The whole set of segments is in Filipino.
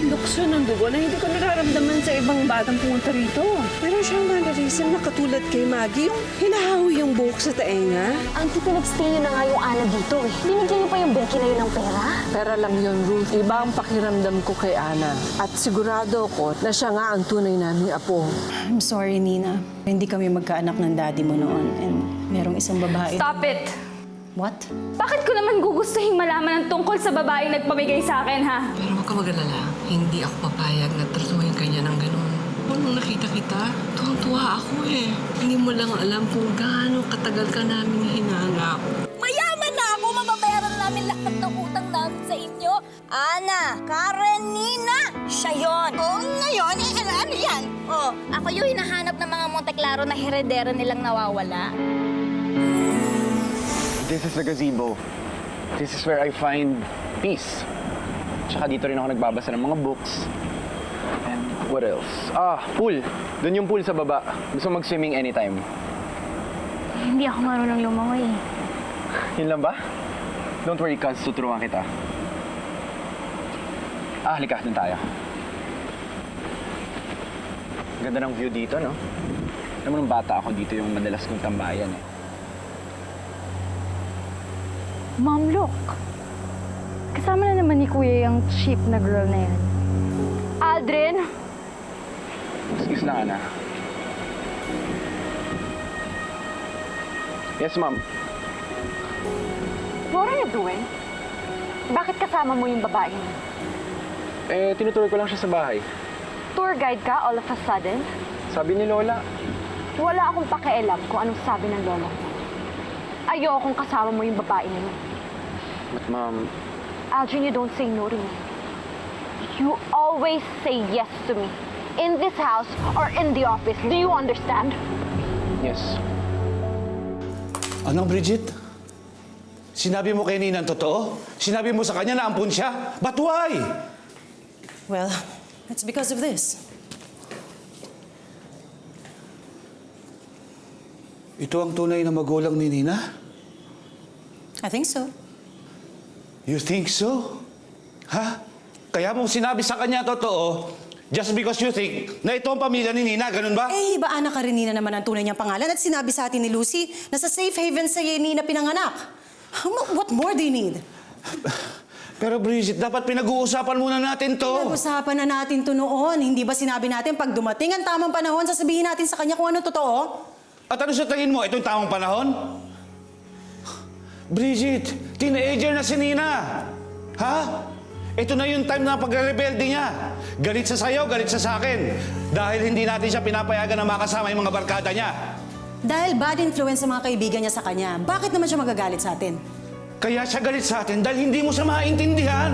lukso ng dugo na hindi ko nararamdaman sa ibang batang pumunta rito. Meron siyang mannerism na katulad kay Maggie, yung hinahawi yung buhok sa taenga. Auntie, pinag-stay niyo na nga yung Ana dito eh. Binigyan niyo pa yung Becky na yun ng pera? Pera lang yun, Ruth. Iba ang pakiramdam ko kay Ana. At sigurado ko na siya nga ang tunay naming apo. I'm sorry, Nina. Hindi kami magkaanak ng daddy mo noon. And merong isang babae. Stop it! What? Bakit ko naman gugustuhin malaman ang tungkol sa babaeng nagpamigay sa akin, ha? Pero huwag ka mag-alala. Hindi ako papayag na tratuhin ka niya ng ganun. Nung nakita kita, tuwang-tuwa ako eh. Hindi mo lang alam kung gaano katagal ka namin hinanap. Mayaman na ako, mababayaran namin lahat ng utang namin sa inyo. Ana, Karen, Nina, siya yun. Oo, ngayon, ano yan? Oh, ako yung hinahanap ng mga Monteklaro na heredero nilang nawawala. This is the gazebo. This is where I find peace. Tsaka dito rin ako nagbabasa ng mga books. And what else? Pool. Doon yung pool sa baba. Gusto mag-swimming anytime. Hindi ako marunong lumangoy eh. Yun lang ba? Don't worry, cuz. Tuturuan kita. Halika. Doon tayo. Ganda ng view dito, no? Alam mo, nung bata ako, dito yung madalas kong tambayan, eh. Mom, look. Kasama na naman ni Kuya yung cheap na girl na yan. Aldrin! Excuse lang, Ana. Yes, ma'am. What are you doing? Bakit kasama mo yung babae niya? Tinutuloy ko lang siya sa bahay. Tour guide ka all of a sudden? Sabi ni Lola. Wala akong pakialam kung anong sabi ng lola mo. Ayokong kasama mo yung babae na yun. But, ma'am, Aldrin, you don't say no to me. You always say yes to me. In this house or in the office. Do you understand? yes. Ano, Bridget? Sinabi mo kay Nina ang totoo? Sinabi mo sa kanya na ampun siya? But why? Well, it's because of this. Ito ang tunay na magulang ni Nina? I think so. You think so? Ha? Kaya mo sinabi sa kanya totoo just because you think na ito ang pamilya ni Nina, ganun ba? Eh, iba Ana Karenina naman ang tunay niyang pangalan at sinabi sa atin ni Lucy na sa safe haven sa Nina pinanganak. What more do you need? Pero Bridget, dapat pinag-uusapan muna natin to. Pinag-usapan na natin to noon. Hindi ba sinabi natin pag dumating ang tamang panahon, sasabihin natin sa kanya kung ano totoo? At ano sa tingin mo, itong tamang panahon? Bridget, teenager na si Nina. Ha? Ito na yung time na pagre-rebelde niya. Galit sa sayo, galit sa akin. Dahil hindi natin siya pinapayagan na makasama yung mga barkada niya. Dahil bad influence sa mga kaibigan niya sa kanya, bakit naman siya magagalit sa atin? Kaya siya galit sa atin dahil hindi mo siya maintindihan.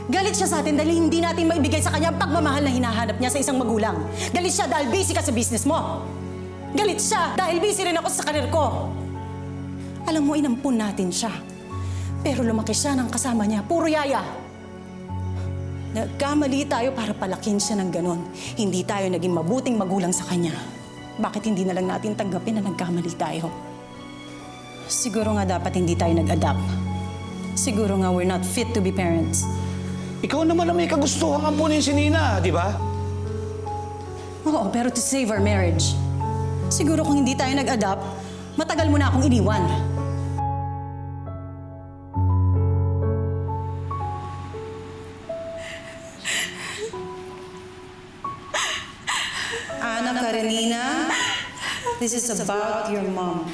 Galit siya sa atin dahil hindi natin maibigay sa kanya ang pagmamahal na hinahanap niya sa isang magulang. Galit siya dahil busy ka sa business mo. Galit siya dahil busy rin ako sa karir ko. Alam mo, inampun natin siya. Pero lumaki siya ng kasama niya, puro yaya. Nagkamali tayo para palakin siya ng ganon. Hindi tayo naging mabuting magulang sa kanya. Bakit hindi na lang natin tanggapin na nagkamali tayo? Siguro nga dapat hindi tayo nag-adapt. Siguro nga we're not fit to be parents. Ikaw naman ang may kagustuhang ampunin si Nina, di ba? Oo, pero to save our marriage. Siguro kung hindi tayo nag-adapt, matagal mo na akong iniwan. Ana Karenina, this is about your mom.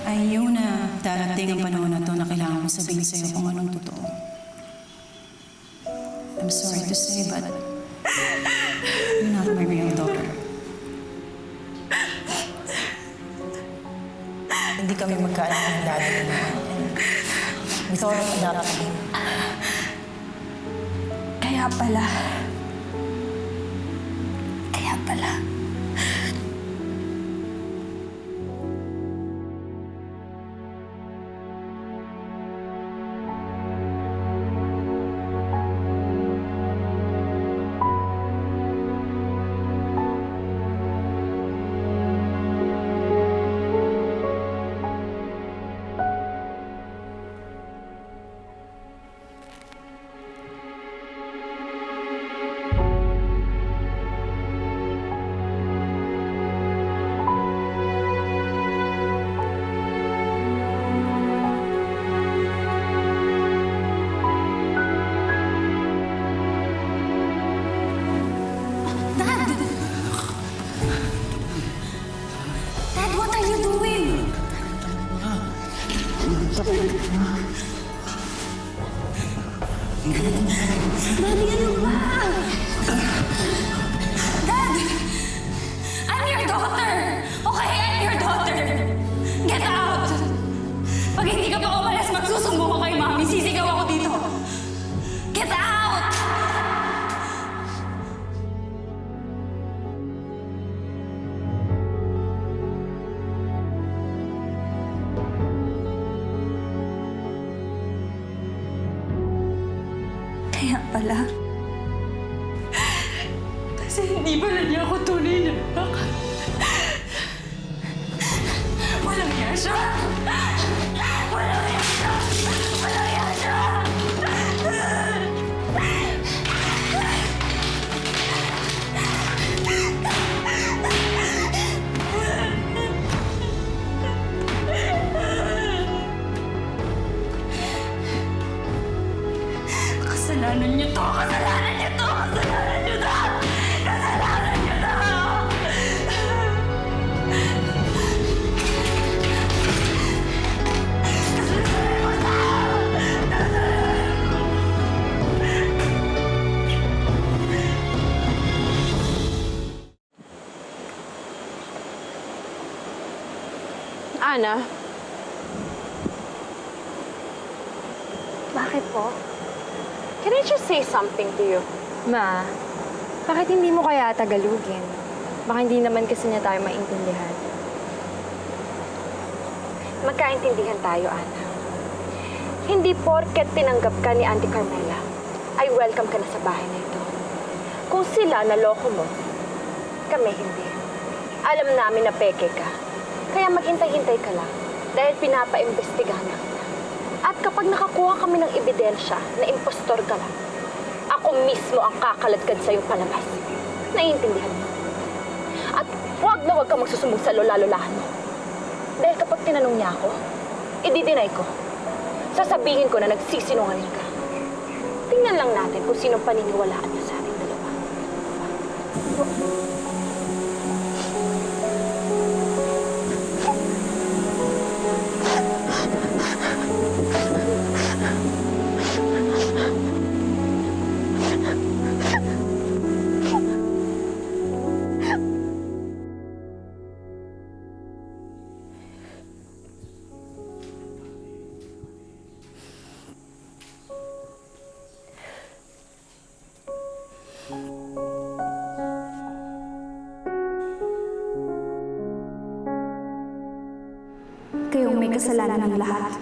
Ayaw na darating ang panahon na to na kailangan mo sabihin sa'yo kung anong totoo. I'm sorry to say, but you're not my real daughter. Hindi kami magkaanak ng daddy mo. We thought of adopting. Kaya pala. Kaya pala. Daddy, ano ba? Dad! I'm your daughter! Okay, I'm your daughter! Get out! Pag hindi ka pa umalis, magsusumbong ko kay Mami. Sisigaw ako dito. Get out! Kaya pala. Kasi hindi pala niya ako tunay na anak. Walang yan siya! Walang yan siya! Walang yan siya! Kasalanan niyo to! Kasalanan niyo to! Kasalanan niyo to! Kasalanan niyo to! Ana? Bakit po? Can I just say something to you? Ma, bakit hindi mo kaya tagalugin? Baka hindi naman kasi niya tayo maintindihan. Magkaintindihan tayo, Ana. Hindi porket tinanggap ka ni Auntie Carmela, ay welcome ka na sa bahay na ito. Kung sila naloko mo, kami hindi. Alam namin na peke ka. Kaya maghintay-hintay ka lang dahil pinapaimbestigahan na kita. At kapag nakakuha kami ng ebidensya na impostor ka lang, ako mismo ang kakaladkad sa'yo palabas. Naiintindihan mo? At huwag na huwag kang magsusumbong sa lola-lolahan mo. Dahil kapag tinanong niya ako, i-deny ko. Sasabihin ko na nagsisinungaling ka. Tingnan lang natin kung sinong paniniwalaan niya sa ating dalawa. Kayong may kasalanan ng lahat.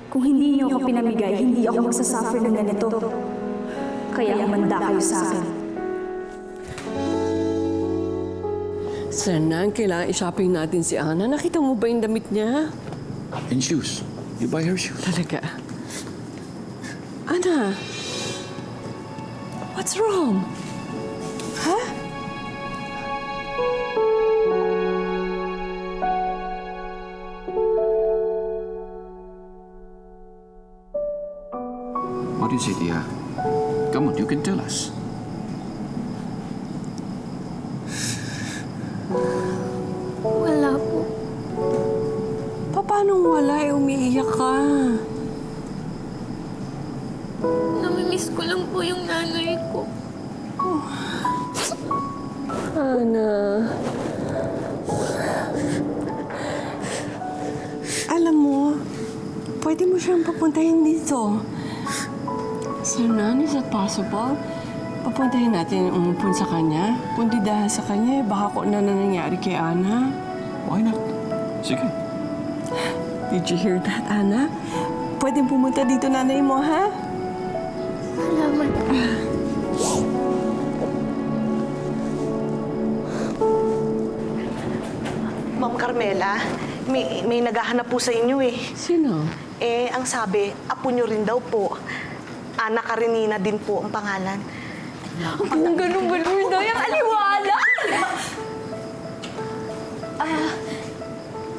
Kung hindi niyo ako pinamigay, hindi ako magsasuffer ng ganito. Kaya humanda kayo sa akin. Sana, kailangan i-shopping natin si Ana. Nakita mo ba yung damit niya? And shoes. You buy her shoes. Talaga. Ana, what's wrong? Huh? What is it, Iya? Come on, you can tell us. Wala po. Paano wala? Umiiyak ka. Namimiss ko lang po yung nanay ko. Ana. Alam mo, pwede mo siyang papuntahin dito. Sana, is that possible? Papuntahin natin yung umupun sa kanya. Kundi dahil sa kanya, baka kung ano na nangyari kay Ana. Why not? Sige. Did you hear that, Ana? Pwede pumunta dito nanay mo, ha? Salamat. Ma'am Carmela, may naghahanap po sa inyo eh. Sino? Ang sabi, apo nyo rin daw po. Ana Karenina din po ang pangalan. Kung ganun ba, Lorda? Yung aliwala!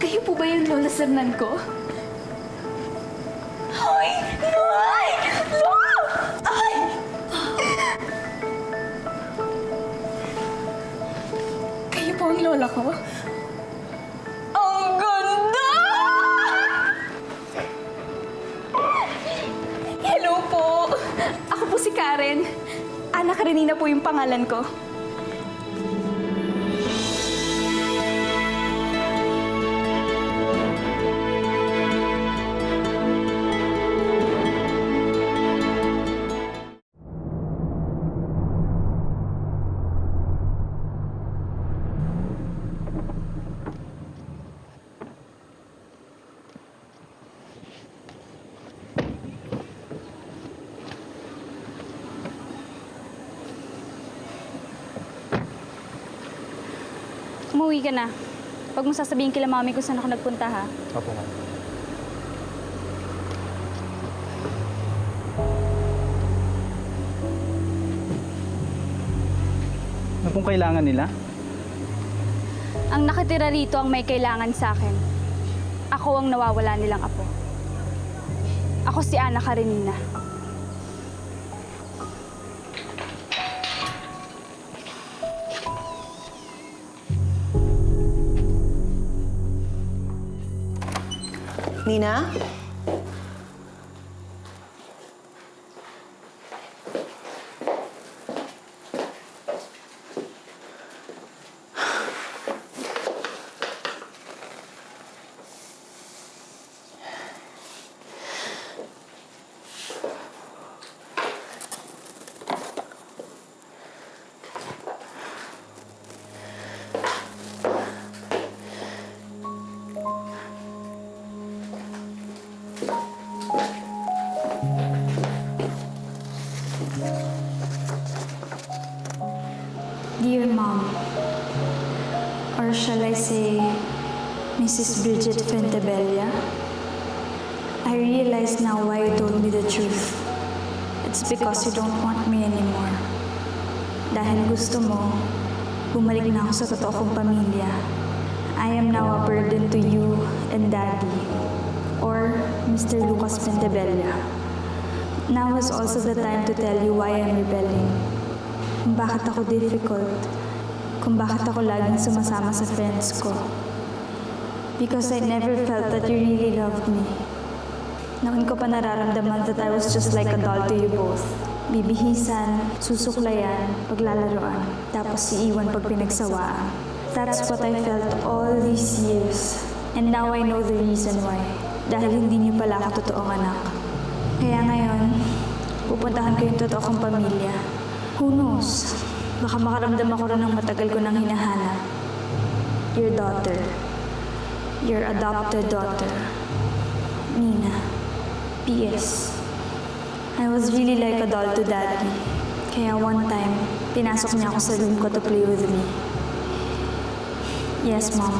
Kayo po ba yung Lola Sernan ko? Ay! Ay! Ay! Kayo po ang lola ko? Ang ganda! Hello po! Karen. Ana Karenina po yung pangalan ko. Umuwi ka na. Huwag mo sasabihin kila mami kung saan ako nagpunta, ha? Opo, ma'am. Ano pong kailangan nila? Ang nakatira rito ang may kailangan sa akin. Ako ang nawawala nilang apo. Ako si Ana Karenina. Nina? Dear Mom, or shall I say, Mrs. Bridget Fentebella, I realize now why you told me the truth. It's because you don't want me anymore. Dahil gusto mo, bumalik na ako sa totoo kong pamilya. I am now a burden to you and Daddy, or Mr. Lucas Fentebella. Now is also the time to tell you why I'm rebelling. Kung bakit ako difficult, kung bakit ako laging sumasama sa friends ko. Because I never felt that you really loved me. Noon ko pa nararamdaman that I was just like a doll to you both. Bibihisan, susuklayan, paglalaroan, tapos iiwan pag pinagsawaan. That's what I felt all these years. And now I know the reason why. Dahil hindi niyo pala ako totoong anak. Kaya ngayon, pupuntahan ko yung totoo kong pamilya. Who knows? Baka makaramdam ako rin ng matagal ko nang hinahanap. Your daughter. Your adopted daughter. Nina. P.S. I was really like a doll to Daddy. Kaya one time, pinasok niya ako sa room ko to play with me. Yes, Mom.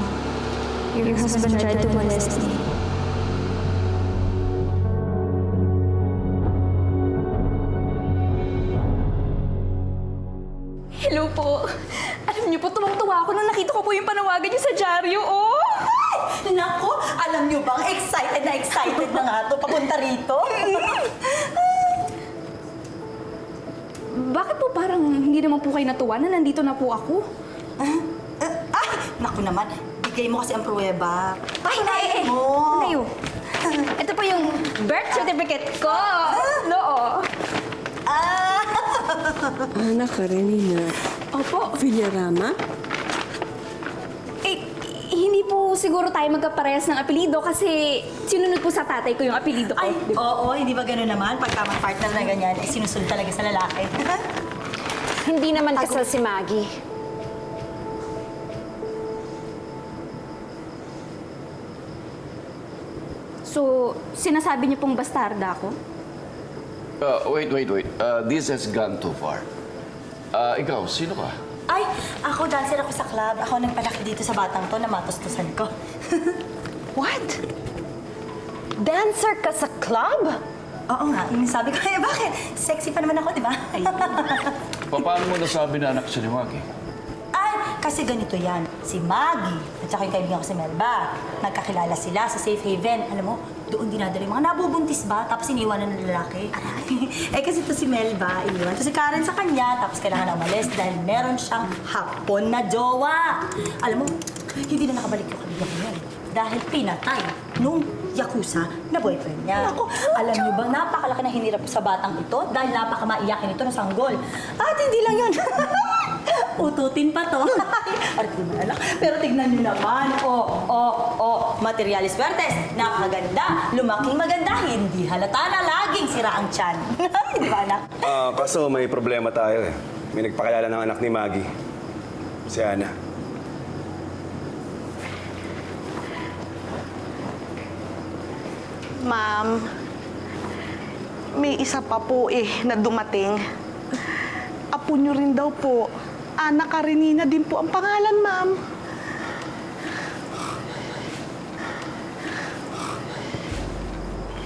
Your husband tried to molest me. Hello po. Alam niyo po, tumang-tuwa ako nung nakita ko po yung panawagan niyo sa dyaryo, oh! Ay! Nako, alam niyo bang excited na nga ito papunta rito? Bakit po parang hindi naman po kayo natuwa na nandito na po ako? Ay! Naku naman, bigay mo kasi ang pruweba. Ay, mo! Nayo. Ito po yung birth certificate ko. Noo. Ana Karenina. Opo. Villarama? Hindi po siguro tayo magkaparehas ng apelido kasi sinunod po sa tatay ko yung apelido ko. Ay, oo, hindi ba gano'n naman? Pagka mag-partner na ganyan, eh, sinusunod talaga sa lalaki. Hindi naman kasal si Maggie. So, sinasabi niyo pong bastarda ako? Wait. This has gone too far. Ikaw, sino ka? Ay, ako dancer ako sa club. Ako nagpalaki dito sa batang to na matustusan ko. What? Dancer ka sa club? Oo nga, yung sabi ko, bakit? Sexy pa naman ako, di ba? Paano mo nasabi na anak siya ni Maggie? Ay, kasi ganito yan. Si Maggie at saka yung kaibigan ko si Melba, nagkakilala sila sa Safe Haven. Alam mo, doon dinadala yung mga nabubuntis ba, tapos iniwanan ng lalaki. Eh kasi to si Melba, iniwan. To si Karen sa kanya, tapos kailangan na umalis dahil meron siyang hapon na jowa. Alam mo, hindi na nakabalik yung kaibigan ko yun. Dahil pinatay nung yakuza na boyfriend niya. Alam niyo ba, napakalaki na hinirap sa batang ito dahil napakamaiyakin ito ng sanggol. At hindi lang yun. Ututin pa to. Arte mo na lang. Pero tignan niyo naman. Materialis Vertes. Napakaganda. Lumaking maganda. Hindi halata na laging sira ang tiyan. Di ba, anak? Kaso may problema tayo eh. May nagpakilala ng anak ni Maggie. Si Ana. Ma'am, may isa pa po na dumating. Apo nyo rin daw po. Ana Karenina din po ang pangalan, ma'am.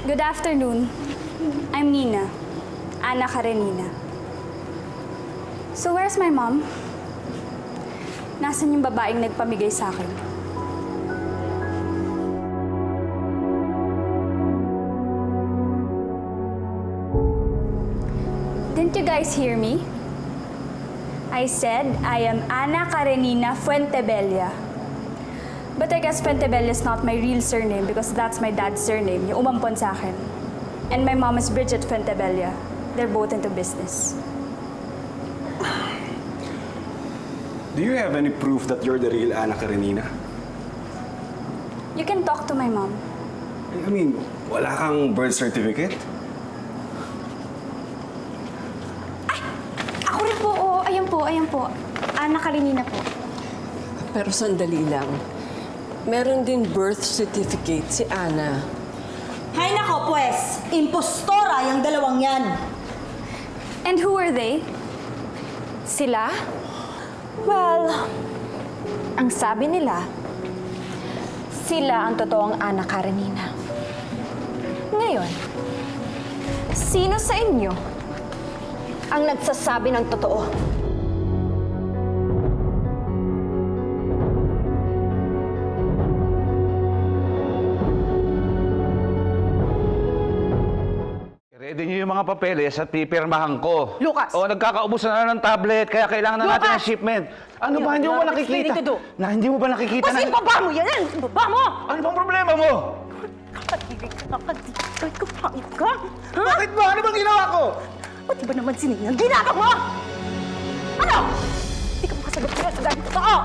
Good afternoon. I'm Nina. Ana Karenina. So where's my mom? Nasaan yung babaeng nagpamigay sa akin? Didn't you guys hear me? I said I am Ana Karenina Fuentebella. But I guess Fuentebella is not my real surname because that's my dad's surname, yung umampon sa akin. And my mom is Bridget Fuentebella. They're both into business. Do you have any proof that you're the real Ana Karenina? You can talk to my mom. I mean, wala kang birth certificate? Ako rin po, oo. Ayan po. Ana Karenina po. Pero sandali lang. Meron din birth certificate si Ana. Hay nako, pues. Impostora yung dalawang yan. And who are they? Sila? Well, ang sabi nila, sila ang totoong Ana Karenina. Ngayon, sino sa inyo ang nagsasabi ng totoo? Ready niyo yung mga papeles at pipirmahan ko. Lucas! O, nagkakaubusan na ng tablet, kaya kailangan na natin ng shipment. Ano ba, hindi mo ba nakikita? Hindi mo ba nakikita na... Baba mo yan! Baba mo! Ano bang problema mo? Nakadilig ka, pangit ka. Ha? Bakit ba? Ano bang ginawa ko? Pati ba naman siningan? Ginagawa mo! Ano? Hindi ka makasagot kaya sa ganito tao!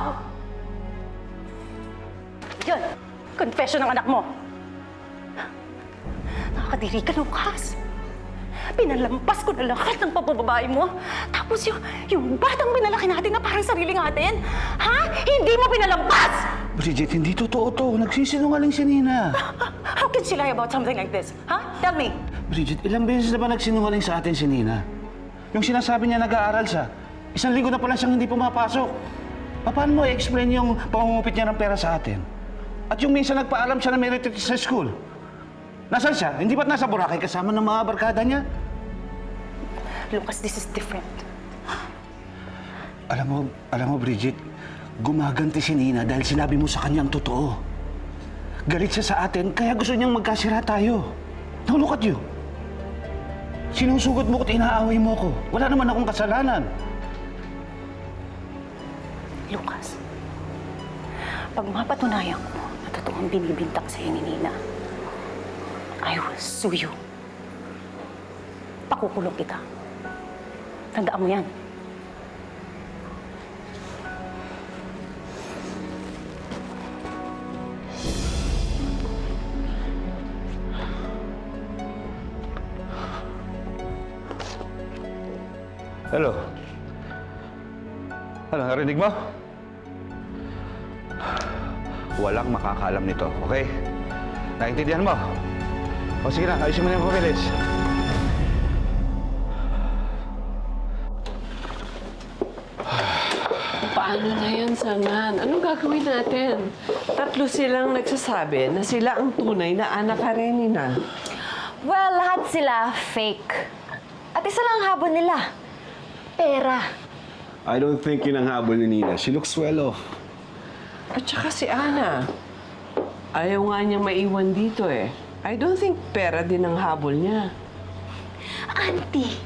Yan, confession ng anak mo. Nakakadiri ka, Lucas. Pinalampas ko na lahat ng papababae mo. Tapos yung batang pinalaki natin na parang sarili natin, ha? Hindi mo pinalampas! Bridget, hindi totoo to. Nagsisinungaling si Nina. How can she lie about something like this? Ha? Tell me. Bridget, ilang beses na ba nagsinungaling sa atin si Nina? Yung sinasabi niya nag-aaral siya, 1 linggo na pala siyang hindi pumapasok. Paano mo i-explain yung pangungupit niya ng pera sa atin? At yung minsan nagpaalam siya na may retreat sa school. Nasaan siya? Hindi ba't nasa Boracay kasama ng mga barkada niya? Lucas, this is different. Alam mo, Bridget, gumaganti si Nina dahil sinabi mo sa kanya ang totoo. Galit siya sa atin, kaya gusto niyang magkasira tayo. Now look at you. Sinusugot mo ko't inaaway mo ko. Wala naman akong kasalanan. Lucas, pag mapatunayan ko na totoong binibintang sa'yo ni Nina, I will sue you. Pakukulong kita. Tandaan mo yan. Hello? Ano, narinig mo? Walang makakaalam nito, okay? Naintindihan mo? O sige na, ayusin mo na yung papeles. Paano na yan, Sanan? Anong gagawin natin? 3 silang nagsasabi na sila ang tunay na Ana Karenina. Well, lahat sila fake. At isa lang ang habol nila. Pera. I don't think yun ang habol ni Nina. She looks well off. At saka si Ana. Ayaw nga niyang maiwan dito eh. I don't think pera din ang habol niya. Auntie,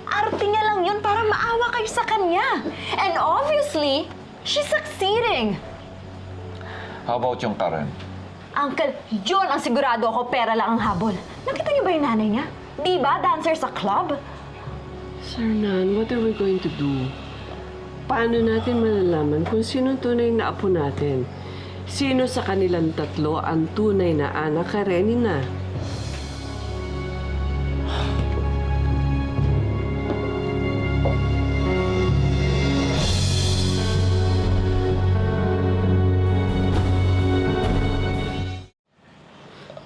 arte niya lang yun para maawa kayo sa kanya. And obviously, she's succeeding. How about yung Karen? Uncle, yun ang sigurado ako pera lang ang habol. Nakita niyo ba yung nanay niya? Di ba dancer sa club? Sir Nan, what are we going to do? Paano natin malalaman kung sino tunay na apo natin? Sino sa kanilang tatlo ang tunay na Ana Karenina?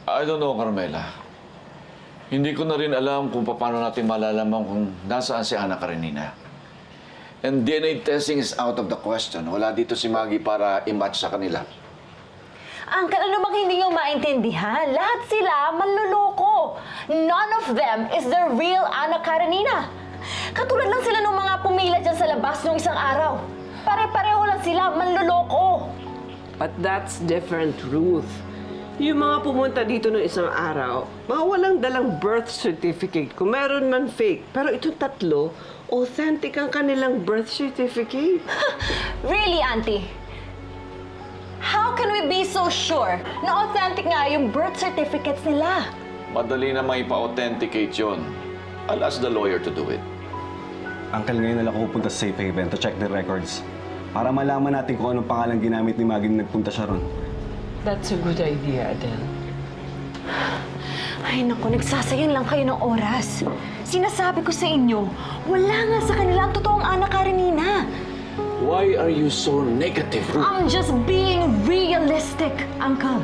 I don't know, Carmela. Hindi ko na rin alam kung paano natin malalaman kung nasaan si Ana Karenina. And DNA testing is out of the question. Wala dito si Maggie para i-match sa kanila. Uncle, ano bang hindi niyo maintindihan? Lahat sila manluloko. None of them is the real Ana Karenina. Katulad lang sila ng mga pumila dyan sa labas nung isang araw. Pare-pareho lang sila manluloko. But that's different, Ruth. Yung mga pumunta dito ng isang araw, mga walang dalang birth certificate. Kung meron man fake. Pero itong tatlo, authentic ang kanilang birth certificate. Really, Auntie? How can we be so sure na authentic nga yung birth certificates nila? Madali na may pa-authenticate yun. I'll ask the lawyer to do it. Uncle, ngayon na lang ako pupunta sa Safe Haven to check the records. Para malaman natin kung anong pangalan ginamit ni Maggie nung nagpunta siya ron. That's a good idea, Adele. Ay naku, nagsasayang lang kayo ng oras. Sinasabi ko sa inyo, wala nga sa kanila ang totoong Ana Karenina. Why are you so negative, Ruth? I'm just being realistic, Uncle.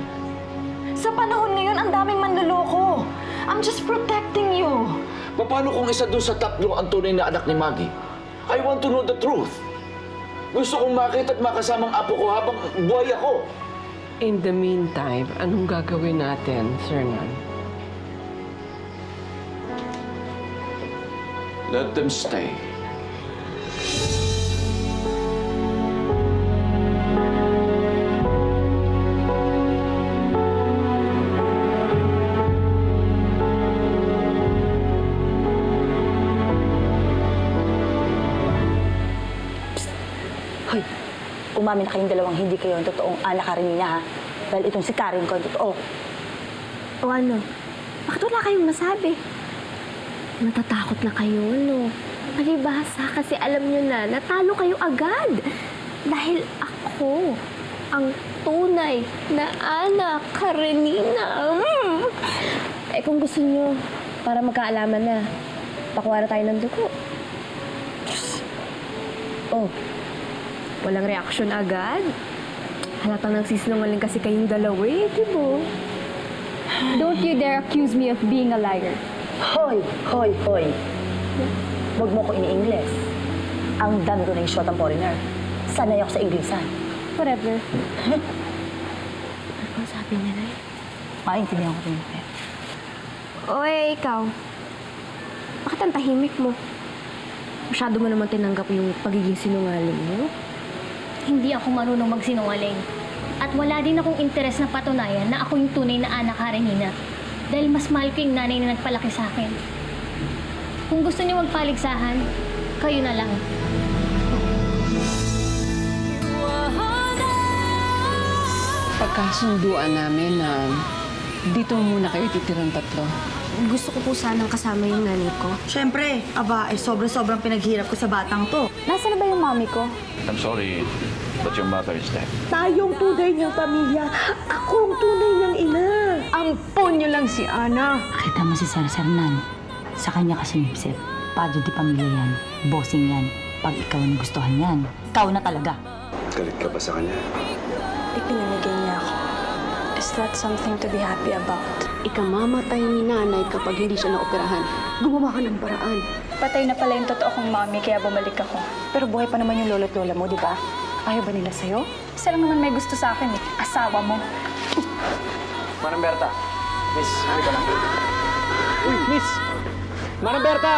Sa panahon ngayon, ang daming manloloko. I'm just protecting you. Paano kung isa doon sa tatlo ang tunay na anak ni Maggie? I want to know the truth. Gusto kong makita at makasamang apo ko habang buhay ako. In the meantime, anong gagawin natin, Sir Nan? Let them stay. Hoy, umamin na kayong dalawang hindi kayo ang totoong Ana Karenina, ha? Dahil itong si Karen ko ang totoo. O ano? Bakit wala kayong masabi? Natatakot na kayo, no? Palibhasa kasi alam nyo na, natalo kayo agad. Dahil ako ang tunay na Ana Karenina. Eh kung gusto nyo, para magkaalaman na, pakuha na tayo ng dugo. Oh, walang reaksyon agad. Halatang nagsisinungaling kasi kayong dalawa eh, di ba? Don't you dare accuse me of being a liar. Hoy! Hoy! Hoy! Huwag mo ko ini-Ingles. Ang dami ko na yung shot ang foreigner. Sanay ako sa Inglesan. Whatever. Ano ang sabi niya na eh? Maintindihan ko rin. O eh, ikaw. Bakit ang tahimik mo? Masyado mo naman tinanggap yung pagiging sinungaling mo. Hindi ako marunong magsinungaling. At wala din akong interes na patunayan na ako yung tunay na Ana Karenina. Dahil mas mahal ko yung nanay na nagpalaki sa akin. Kung gusto niyo magpaligsahan, kayo na lang. Pagkasunduan namin na dito muna kayo titirang tatlo. Gusto ko po sanang kasama yung nanay ko. Siyempre, sobrang pinaghirap ko sa batang to. Nasaan na ba yung mami ko? I'm sorry, but your mother is dead. Tayong tunay niyang pamilya. Ako ang tunay niyang ina. Ampon niyo lang si Ana. Kita mo si Sir Nan. Sa kanya kasi sumipsip. Padre di pamilya yan. Bossing yan. Pag ikaw ang gustuhan yan, ikaw na talaga. Galit ka ba sa kanya? Ipinamigay niya ako. Is that something to be happy about? Ikamamatay ni nanay kapag hindi siya naoperahan. Gumawa ka ng paraan. Patay na pala yung totoo kong mami, kaya bumalik ako. Pero buhay pa naman yung lolo't lola mo, di ba? Ayaw ba nila sa'yo? Isa lang naman may gusto sa akin eh. Asawa mo. Manang Berta, miss, halika lang. Uy, miss! Manang Berta!